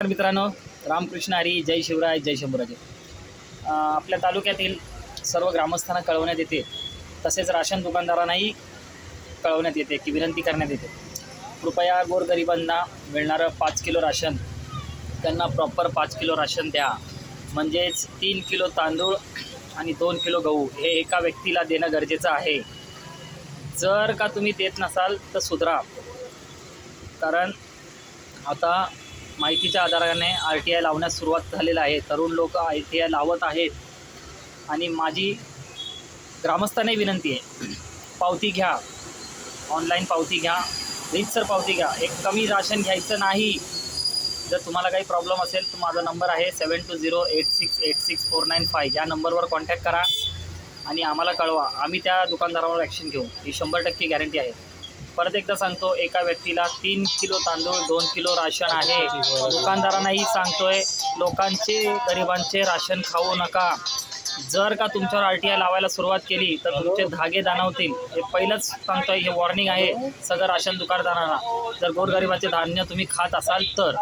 मित्रांनो, रामकृष्ण हरी, जय शिवराय, जय शंभूराजे. आपल्या तालुक्यातील सर्व ग्रामस्थांना कळवण्यात येते, तसेच राशन दुकानदारांनाही कळवण्यात येते की विनंती करण्यात येते, कृपया गोरगरिबांना मिळणारं 5 किलो राशन त्यांना प्रॉपर 5 किलो राशन द्या. म्हणजेच 3 किलो तांदूळ आणि 2 किलो गहू हे एका व्यक्तीला देणं गरजेचं आहे. जर का तुम्ही देत नसाल तर सुधरा, कारण आता माहितीच्या आधाराने RTI लावण्यास सुरुवात झालेलं आहे. तरुण लोक RTI लावत आहेत आणि माझी ग्रामस्थांनाही विनंती आहे, पावती घ्या, ऑनलाईन पावती घ्या, रीतसर पावती घ्या. एक कमी राशन घ्यायचं नाही. जर तुम्हाला काही प्रॉब्लेम असेल तर माझा नंबर आहे 7208686495. या नंबरवर कॉन्टॅक्ट करा आणि आम्हाला कळवा. आम्ही त्या दुकानदारावर ॲक्शन घेऊ, ही 100% गॅरंटी आहे. परत एकदा सांगतो, एका व्यक्तीला 3 किलो तांदूळ 2 किलो राशन आहे. दुकानदारांनाही सांगतोय, लोकांचे गरिबांचे राशन खाऊ नका. जर का तुमच्यावर RTI लावायला सुरुवात केली तर तुमचे धागे दानवतील. हे पहिलंच सांगतोय, हे वॉर्निंग आहे सगळं राशन दुकानदारांना. जर गोरगरिबाचे धान्य तुम्ही खात असाल तर